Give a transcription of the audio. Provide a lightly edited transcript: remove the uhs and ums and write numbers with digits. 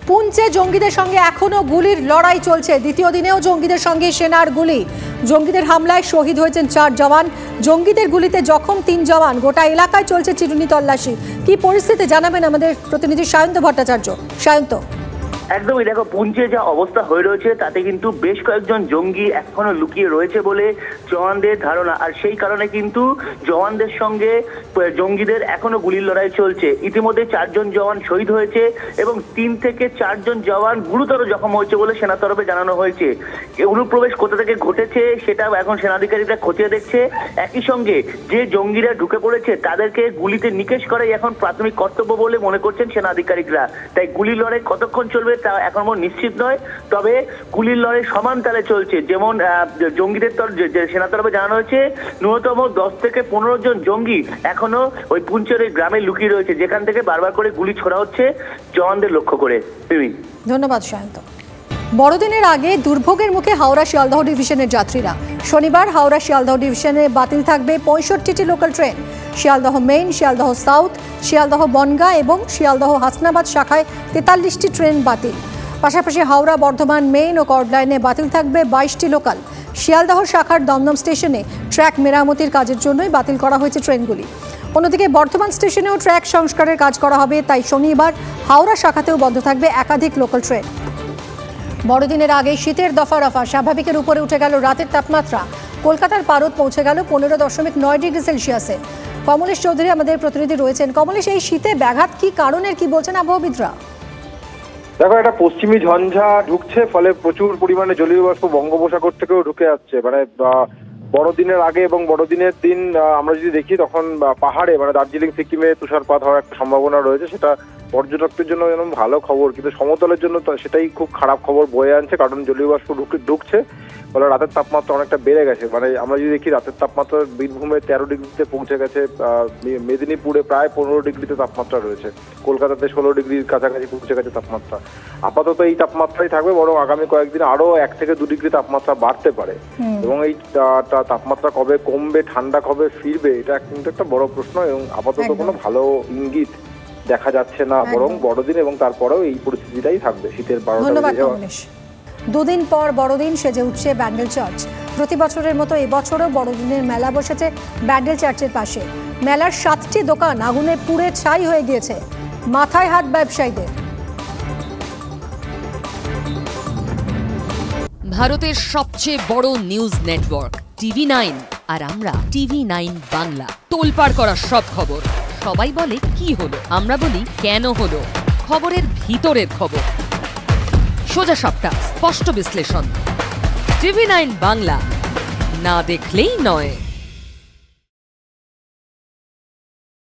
পুঞ্চে জঙ্গিদের সঙ্গে এখনো গুলির লড়াই চলছে। দ্বিতীয় দিনেও জঙ্গিদের সঙ্গে সেনার গুলি। জঙ্গিদের হামলায় শহীদ হয়েছেন 4 জওয়ান। জঙ্গিদের গুলিতে জখম 3 জওয়ান। গোটা এলাকায় চলছে চিরুনি তল্লাশি। কি পরিস্থিতি জানাবেন আমাদের প্রতিনিধি সায়ন্ত ভট্টাচার্য। সায়ন্ত, একদমই দেখো, পুঞ্চে যা অবস্থা হয়ে রয়েছে তাতে কিন্তু বেশ কয়েকজন জঙ্গি এখনো লুকিয়ে রয়েছে বলে জওয়ানদের ধারণা। আর সেই কারণে কিন্তু জওয়ানদের সঙ্গে জঙ্গিদের এখনো গুলির লড়াই চলছে। ইতিমধ্যে 4 জন জওয়ান শহীদ হয়েছে এবং 3 থেকে 4 জন জওয়ান গুরুতর জখম হয়েছে বলে সেনা তরফে জানানো হয়েছে। অনুপ্রবেশ কোথা থেকে ঘটেছে সেটা এখন সেনাধিকারীরা খতিয়ে দেখছে। একই সঙ্গে যে জঙ্গিরা ঢুকে পড়েছে তাদেরকে গুলিতে নিকেশ করাই এখন প্রাথমিক কর্তব্য বলে মনে করছেন সেনা আধিকারিকরা। তাই গুলির লড়াই কতক্ষণ চলবে তা এখন নিশ্চিত নয়, তবে গুলির লড়াই সমান তালে চলছে। যেমন জঙ্গিদের সেনা তরফে জানানো হয়েছে ন্যূনতম 10 থেকে 15 জন জঙ্গি এখনো ওই পুঞ্চের ওই গ্রামে লুকিয়ে রয়েছে, যেখান থেকে বারবার করে গুলি ছোড়া হচ্ছে জওয়ানদের লক্ষ্য করে। ধন্যবাদ সায়ন্ত। বড়দিনের আগে দুর্ভোগের মুখে হাওড়া শিয়ালদহ ডিভিশনের যাত্রীরা। শনিবার হাওড়া শিয়ালদহ ডিভিশনে বাতিল থাকবে 65টি local train. Sealdah main, Sealdah south, Sealdah Bangaon এবং শিয়ালদহ হাসনাবাদ শাখায় 43টি ট্রেন বাতিল। পাশাপাশি হাওড়া বর্ধমান মেইন ও কর্ড লাইনে বাতিল থাকবে 22টি লোকাল। শিয়ালদহ শাখার দমদম স্টেশনে ট্র্যাক মেরামতির কাজের জন্যই বাতিল করা হয়েছে ট্রেনগুলি। অন্যদিকে বর্ধমান স্টেশনেও ট্র্যাক সংস্কারের কাজ করা হবে, তাই শনিবার হাওড়া শাখাতেও বন্ধ থাকবে একাধিক লোকাল ট্রেন। বড়দিনের আগে শীতের দফা রফা স্বাভাবিকের উপরে উঠে গেল রাতের তাপমাত্রা। কলকাতার পারদ পৌঁছে গেল 15.9 ডিগ্রি সেলসিয়াসে। কমলেশ চৌধুরী আমাদের প্রতিনিধি রয়েছেন। কমলেশ, এই শীতে ব্যাঘাত কি কারণের কি বলছেন আবহাওয়াবিদরা? দেখো, একটা পশ্চিমী ঝঞ্ঝা ঢুকছে, ফলে প্রচুর পরিমাণে জলীয় বাষ্প বঙ্গোপসাগর থেকেও ঢুকে যাচ্ছে। মানে বড়দিনের আগে এবং বড়দিনের দিন আমরা যদি দেখি তখন পাহাড়ে মানে দার্জিলিং সিকিমে তুষারপাত হওয়ার একটা সম্ভাবনা রয়েছে। সেটা পর্যটকদের জন্য যেন ভালো খবর, কিন্তু সমতলের জন্য সেটাই খুব খারাপ খবর বয়ে আনছে, কারণ জলীয় বাষ্প ঢুকছে ফলে রাতের তাপমাত্রা অনেকটা বেড়ে গেছে। মানে আমরা যদি দেখি রাতের তাপমাত্রা বীরভূমে 13 ডিগ্রিতে পৌঁছে গেছে, মেদিনীপুরে প্রায় 15 ডিগ্রিতে তাপমাত্রা রয়েছে, কলকাতাতে 16 ডিগ্রির কাছাকাছি পৌঁছে গেছে তাপমাত্রা। আপাতত এই তাপমাত্রাই থাকবে, বরং আগামী কয়েকদিন আরো 1 থেকে 2 ডিগ্রি তাপমাত্রা বাড়তে পারে। এবং এই তাপমাত্রা কবে কমবে, ঠান্ডা কবে ফিরবে, এটা কিন্তু একটা বড় প্রশ্ন এবং আপাতত কোনো ভালো ইঙ্গিত দেখা যাচ্ছে না। বরং বড়দিন এবং তারপরেও এই পরিস্থিতিটাই থাকবে শীতের 12টা। দুদিন পর বড়দিন সেজে উঠছে ব্যান্ডেল চার্চ। প্রতি বছরের মতো এবছরও বড়দিনের মেলা বসেছে ব্যান্ডেল চার্চের পাশে। মেলার 7টি দোকান আগুনে পুড়ে ছাই হয়ে গিয়েছে। মাথায় হাত ব্যবসায়ীদের। ভারতের সবচেয়ে বড় নিউজ নেটওয়ার্ক TV9 আর আমরা TV9 বাংলা। তোলপাড় করা সব খবর। সবাই বলে কি হলো, আমরা বলি কেন হলো। খবরের ভিতরের খবর, সোজা সাপটা, স্পষ্ট বিশ্লেষণ। TV9 বাংলা, না দেখলেই নয়।